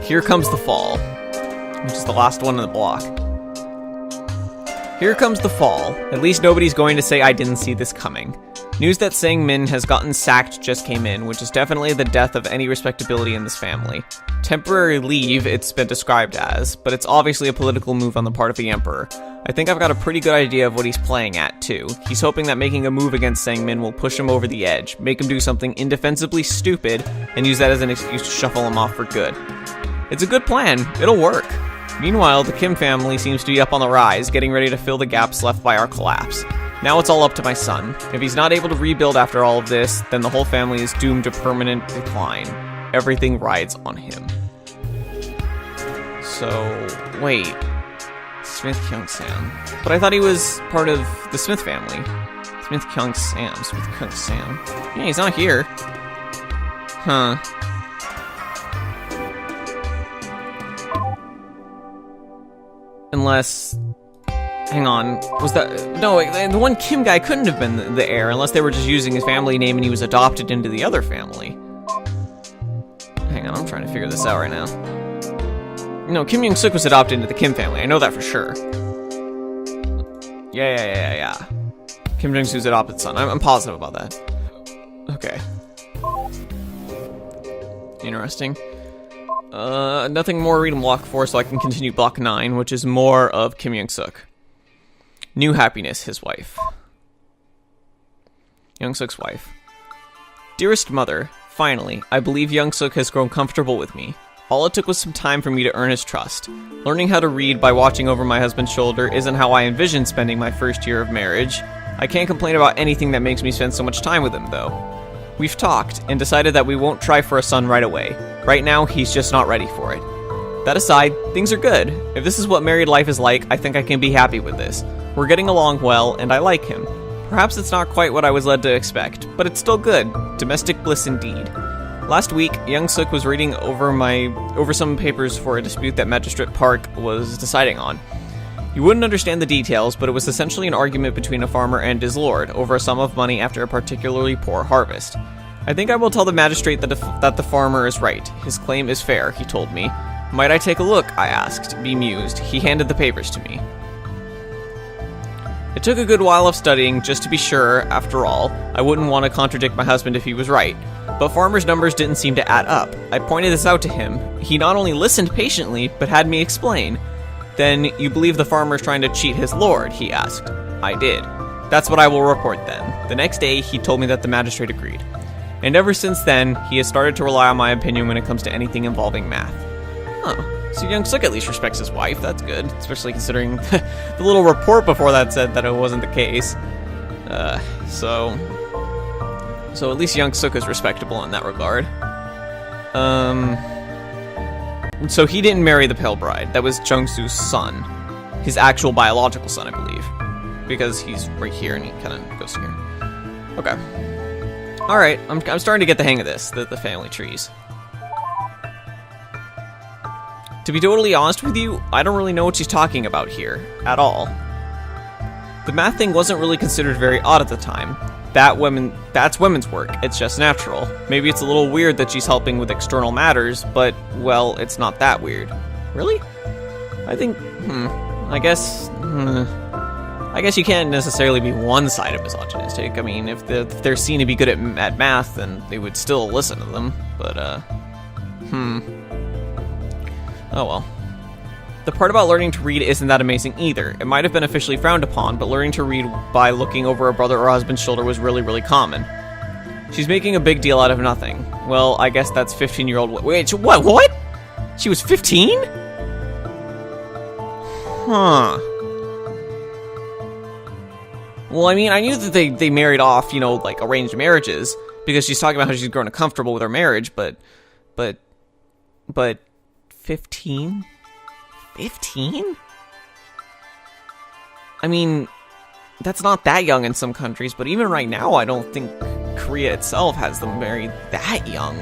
Here comes the fall, which is the last one in the block. Here comes the fall. At least nobody's going to say I didn't see this coming. News that Sang-min has gotten sacked just came in, which is definitely the death of any respectability in this family. Temporary leave, it's been described as, but it's obviously a political move on the part of the Emperor. I think I've got a pretty good idea of what he's playing at, too. He's hoping that making a move against Sang-min will push him over the edge, make him do something indefensibly stupid, and use that as an excuse to shuffle him off for good. It's a good plan. It'll work. Meanwhile, the Kim family seems to be up on the rise, getting ready to fill the gaps left by our collapse. Now it's all up to my son. If he's not able to rebuild after all of this, then the whole family is doomed to permanent decline. Everything rides on him. So, wait. Smith Kyung-sam. But I thought he was part of the Smith family. Smith Kyung-sam. Smith Kyung-sam. Yeah, he's not here. Huh. Unless... Hang on, was that... No, the one Kim guy couldn't have been the heir, unless they were just using his family name and he was adopted into the other family. Hang on, I'm trying to figure this out right now. No, Kim Young-suk was adopted into the Kim family, I know that for sure. Yeah. Kim Jong-soo's adopted son, I'm positive about that. Okay. Interesting. Nothing more to read in Block 4, so I can continue Block 9, which is more of Kim Young-suk. New happiness, his wife. Young-suk's wife. Dearest mother, finally, I believe Young-suk has grown comfortable with me. All it took was some time for me to earn his trust. Learning how to read by watching over my husband's shoulder isn't how I envisioned spending my first year of marriage. I can't complain about anything that makes me spend so much time with him, though. We've talked, and decided that we won't try for a son right away. Right now, he's just not ready for it. That aside, things are good. If this is what married life is like, I think I can be happy with this. We're getting along well, and I like him. Perhaps it's not quite what I was led to expect, but it's still good. Domestic bliss indeed. Last week, Young-suk was reading over some papers for a dispute that Magistrate Park was deciding on. You wouldn't understand the details, but it was essentially an argument between a farmer and his lord over a sum of money after a particularly poor harvest. I think I will tell the magistrate that the farmer is right. His claim is fair, he told me. Might I take a look? I asked, bemused. He handed the papers to me. It took a good while of studying just to be sure, after all. I wouldn't want to contradict my husband if he was right. But farmer's numbers didn't seem to add up. I pointed this out to him. He not only listened patiently, but had me explain. Then, you believe the farmer's trying to cheat his lord? He asked. I did. That's what I will report then. The next day, he told me that the magistrate agreed. And ever since then, he has started to rely on my opinion when it comes to anything involving math. Huh. So Young-suk at least respects his wife, that's good. Especially considering the little report before that said that it wasn't the case. So at least Young-suk is respectable in that regard. So he didn't marry the Pale Bride. That was Jung-soo's son. His actual biological son, I believe. Because he's right here and he kind of goes here. Okay. Alright, I'm starting to get the hang of this, the family trees. To be totally honest with you, I don't really know what she's talking about here, at all. The math thing wasn't really considered very odd at the time. That's women's work, it's just natural. Maybe it's a little weird that she's helping with external matters, but, well, it's not that weird. Really? I think, I guess you can't necessarily be one-sided misogynistic. I mean, if they're seen to be good at math, then they would still listen to them, but, Oh well. The part about learning to read isn't that amazing either. It might have been officially frowned upon, but learning to read by looking over a brother or husband's shoulder was really, really common. She's making a big deal out of nothing. Well, I guess that's 15-year-old... Wait, what? She was 15? Huh. Well, I mean, I knew that they married off, like, arranged marriages, because she's talking about how she's grown comfortable with her marriage, but... 15? 15? I mean, that's not that young in some countries, but even right now, I don't think Korea itself has them married that young,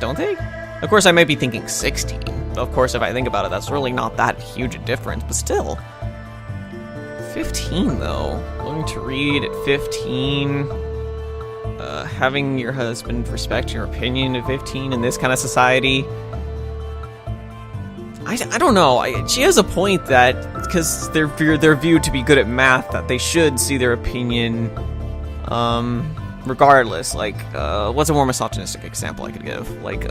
don't they? Of course, I might be thinking 16. Of course, if I think about it, that's really not that huge a difference, but still. 15, though. Learning to read at 15. Having your husband respect your opinion at 15 in this kind of society. I don't know. She has a point that, because they're viewed to be good at math, that they should see their opinion, regardless. Like, what's a more misogynistic example I could give? Like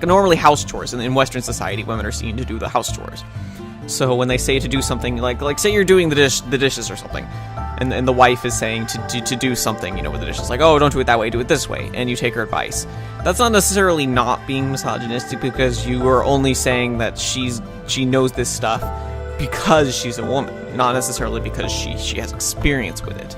normally house chores. In Western society, women are seen to do the house chores. So when they say to do something, like say you're doing the dishes or something, and the wife is saying to do something, you know, with the dishes, like, oh, don't do it that way, do it this way, and you take her advice. That's not necessarily not being misogynistic, because you are only saying that she knows this stuff because she's a woman, not necessarily because she has experience with it.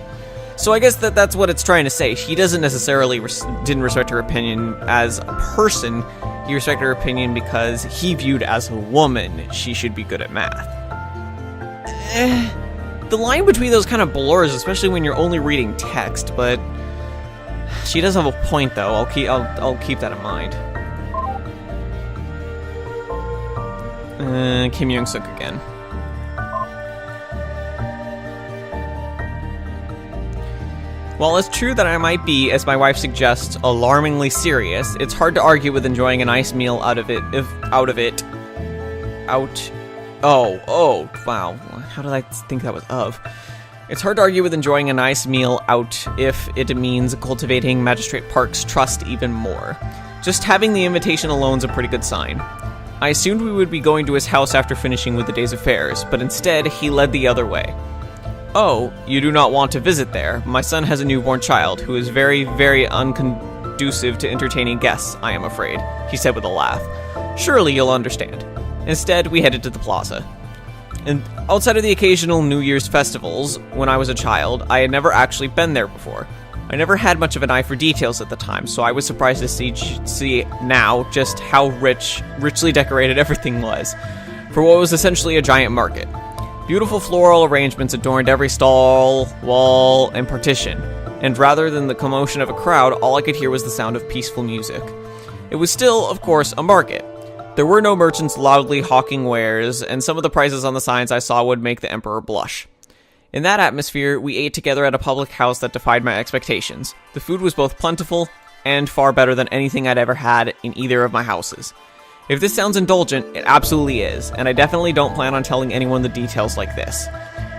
So I guess that's what it's trying to say. He doesn't necessarily didn't respect her opinion as a person. He respected her opinion because he viewed as a woman she should be good at math. The line between those kind of blurs, especially when you're only reading text, but she does have a point, though. I'll keep that in mind. Kim Young-suk again. While it's true that I might be, as my wife suggests, alarmingly serious, it's hard to argue with enjoying a nice meal Oh, wow. How did I think that was of? It's hard to argue with enjoying a nice meal out if it means cultivating Magistrate Park's trust even more. Just having the invitation alone's a pretty good sign. I assumed we would be going to his house after finishing with the day's affairs, but instead, he led the other way. Oh, you do not want to visit there. My son has a newborn child who is very, very unconducive to entertaining guests, I am afraid, he said with a laugh. Surely you'll understand. Instead, we headed to the plaza. And outside of the occasional New Year's festivals, when I was a child, I had never actually been there before. I never had much of an eye for details at the time, so I was surprised to see now just how richly decorated everything was, for what was essentially a giant market. Beautiful floral arrangements adorned every stall, wall, and partition, and rather than the commotion of a crowd, all I could hear was the sound of peaceful music. It was still, of course, a market. There were no merchants loudly hawking wares, and some of the prices on the signs I saw would make the emperor blush. In that atmosphere, we ate together at a public house that defied my expectations. The food was both plentiful and far better than anything I'd ever had in either of my houses. If this sounds indulgent, it absolutely is, and I definitely don't plan on telling anyone the details like this.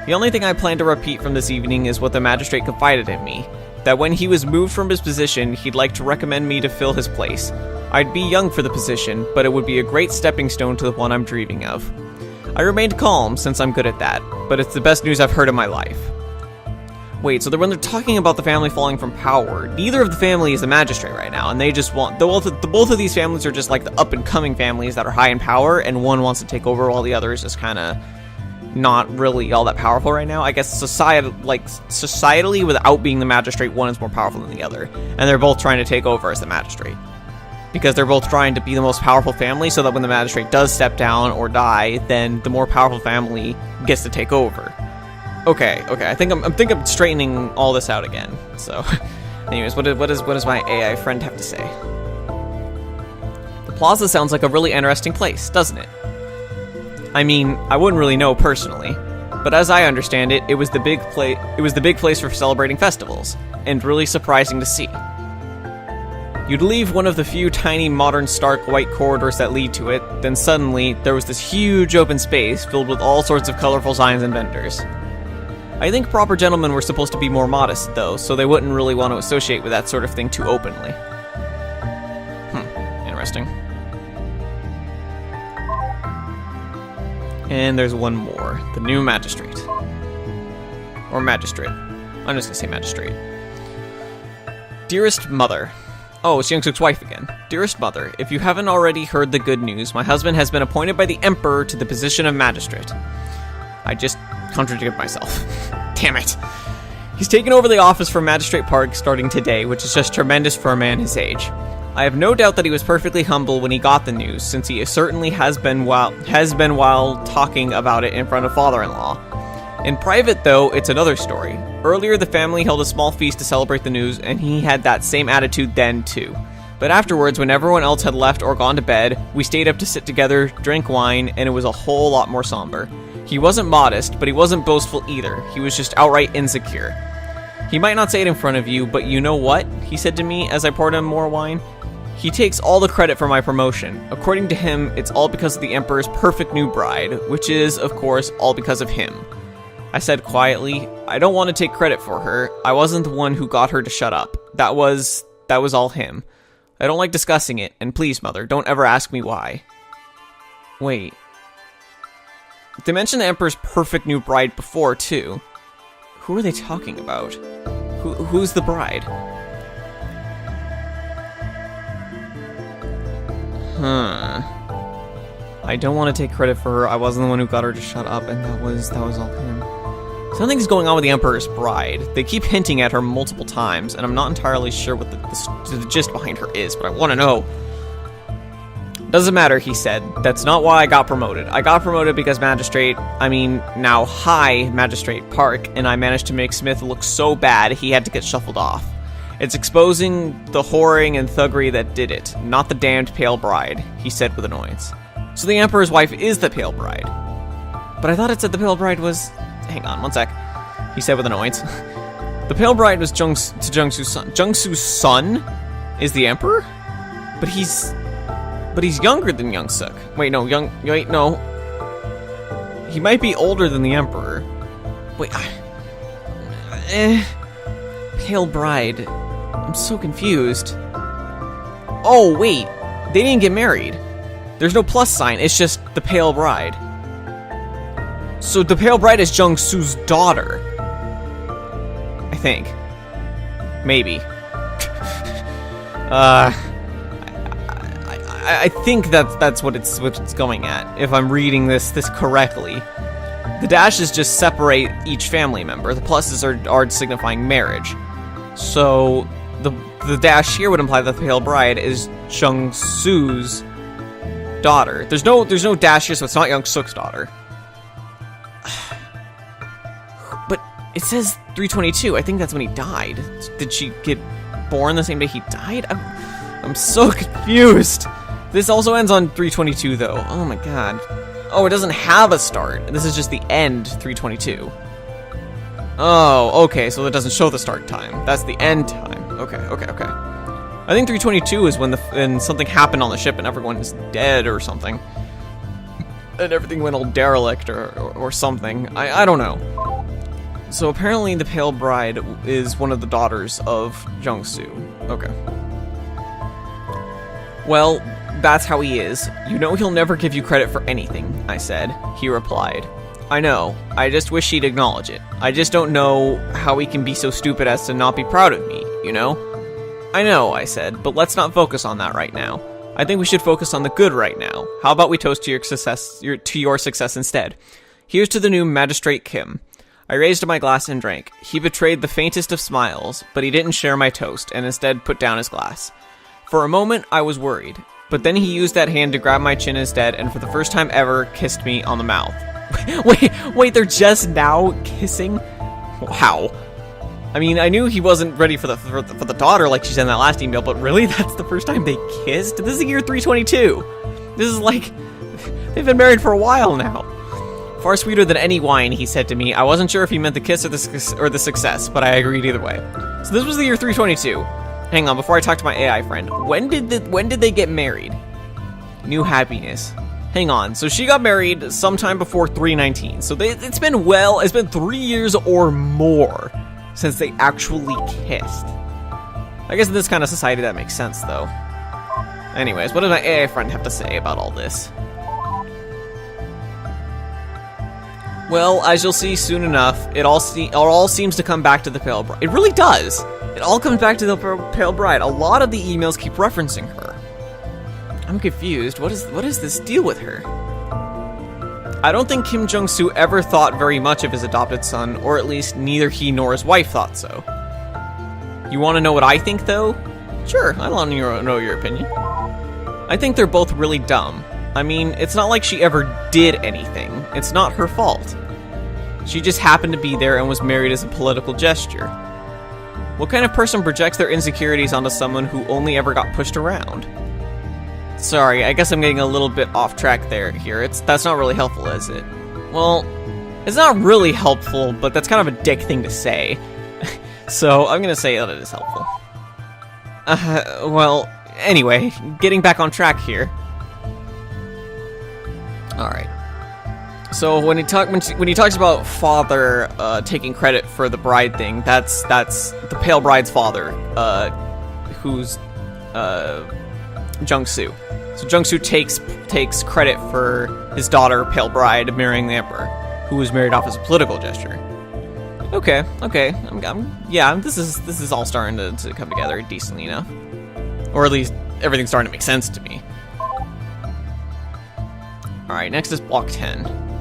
The only thing I plan to repeat from this evening is what the magistrate confided in me, that when he was moved from his position, he'd like to recommend me to fill his place. I'd be young for the position, but it would be a great stepping stone to the one I'm dreaming of. I remained calm, since I'm good at that, but it's the best news I've heard in my life. Wait, so when they're talking about the family falling from power, neither of the family is the magistrate right now, and they just want... both of these families are just like the up-and-coming families that are high in power, and one wants to take over while the other is just kind of not really all that powerful right now. I guess societally, without being the magistrate, one is more powerful than the other, and they're both trying to take over as the magistrate. Because they're both trying to be the most powerful family, so that when the magistrate does step down or die, then the more powerful family gets to take over. Okay, I think I'm straightening all this out again. So, anyways, what does my AI friend have to say? The plaza sounds like a really interesting place, doesn't it? I mean, I wouldn't really know personally, but as I understand it, it was the big place for celebrating festivals, and really surprising to see. You'd leave one of the few tiny modern stark white corridors that lead to it, then suddenly there was this huge open space filled with all sorts of colorful signs and vendors. I think proper gentlemen were supposed to be more modest, though, so they wouldn't really want to associate with that sort of thing too openly. Interesting. And there's one more. The new magistrate. Or magistrate. I'm just gonna say magistrate. Dearest Mother. Oh, it's Young-suk's wife again. Dearest Mother, if you haven't already heard the good news, my husband has been appointed by the Emperor to the position of magistrate. I just contradicted myself. Damn it. He's taken over the office from Magistrate Park starting today, which is just tremendous for a man his age. I have no doubt that he was perfectly humble when he got the news, since he certainly has been while talking about it in front of father-in-law. In private, though, it's another story. Earlier, the family held a small feast to celebrate the news, and he had that same attitude then, too. But afterwards, when everyone else had left or gone to bed, we stayed up to sit together, drink wine, and it was a whole lot more somber. He wasn't modest, but he wasn't boastful either. He was just outright insecure. He might not say it in front of you, but you know what? He said to me as I poured him more wine. He takes all the credit for my promotion. According to him, it's all because of the Emperor's perfect new bride, which is, of course, all because of him. I said quietly, I don't want to take credit for her. I wasn't the one who got her to shut up. That was all him. I don't like discussing it, and please, Mother, don't ever ask me why. Wait. They mentioned the Emperor's perfect new bride before, too. Who are they talking about? Who's the bride? I don't want to take credit for her. I wasn't the one who got her to shut up, and that was all him. Something's going on with the Emperor's bride. They keep hinting at her multiple times, and I'm not entirely sure what the gist behind her is, but I want to know. Doesn't matter, he said. That's not why I got promoted. I got promoted because now High Magistrate Park, and I managed to make Smith look so bad he had to get shuffled off. It's exposing the whoring and thuggery that did it, not the damned Pale Bride, he said with annoyance. So the Emperor's wife is the Pale Bride. But I thought it said the Pale Bride was... Hang on, one sec. He said with annoyance. The Pale Bride was Jungsu's son. Jungsu's son is the Emperor? But he's younger than Youngsuk. Wait, no. He might be older than the Emperor. Wait, Pale Bride. I'm so confused. Oh, wait. They didn't get married. There's no plus sign. It's just the Pale Bride. So the Pale Bride is Jungsu's daughter. I think. Maybe. I think that's what it's going at, if I'm reading this correctly. The dashes just separate each family member. The pluses are signifying marriage. So the dash here would imply that the Pale Bride is Jungsu's daughter. There's no dash here, so it's not Youngsuk's daughter. But it says 322. I think that's when he died. Did she get born the same day he died? I'm so confused. This also ends on 322, though. Oh my god. Oh, it doesn't have a start. This is just the end 322. Oh, okay, so it doesn't show the start time. That's the end time. Okay. I think 322 is when something happened on the ship and everyone is dead or something. And everything went all derelict or something. I don't know. So apparently the Pale Bride is one of the daughters of Jungsu. Okay. Well, that's how he is. You know he'll never give you credit for anything, I said. He replied. I know. I just wish he'd acknowledge it. I just don't know how he can be so stupid as to not be proud of me, you know? I know, I said, but let's not focus on that right now. I think we should focus on the good right now. How about we toast to your success instead? Here's to the new Magistrate Kim. I raised my glass and drank. He betrayed the faintest of smiles, but he didn't share my toast, and instead put down his glass. For a moment, I was worried, but then he used that hand to grab my chin instead, and for the first time ever, kissed me on the mouth. wait, they're just now kissing? How? I mean, I knew he wasn't ready for the daughter like she said in that last email, but really? That's the first time they kissed? This is the year 322. This is like... They've been married for a while now. Far sweeter than any wine, he said to me. I wasn't sure if he meant the kiss or the success, but I agreed either way. So this was the year 322. Hang on, before I talk to my AI friend. When did they get married? New happiness. Hang on, so she got married sometime before 319. So it's been 3 years or more since they actually kissed. I guess in this kind of society that makes sense, though. Anyways, what does my AI friend have to say about all this? Well, as you'll see soon enough, it all seems to come back to the Pale Bride. It really does! It all comes back to the Pale Bride. A lot of the emails keep referencing her. I'm confused. What is this deal with her? I don't think Kim Jung-soo ever thought very much of his adopted son, or at least neither he nor his wife thought so. You want to know what I think, though? Sure, I want to know your opinion. I think they're both really dumb. I mean, it's not like she ever did anything. It's not her fault. She just happened to be there and was married as a political gesture. What kind of person projects their insecurities onto someone who only ever got pushed around? Sorry, I guess I'm getting a little bit off track here. That's not really helpful, is it? Well, it's not really helpful, but that's kind of a dick thing to say. So, I'm gonna say that it is helpful. Well, Anyway, getting back on track here. All right. So when he talks about father taking credit for the bride thing, that's the pale bride's father, who's Jung-soo. So Jung-soo takes credit for his daughter, pale bride, marrying the emperor, who was married off as a political gesture. Okay. Yeah, this is all starting to come together decently enough, or at least everything's starting to make sense to me. All right, next is block 10.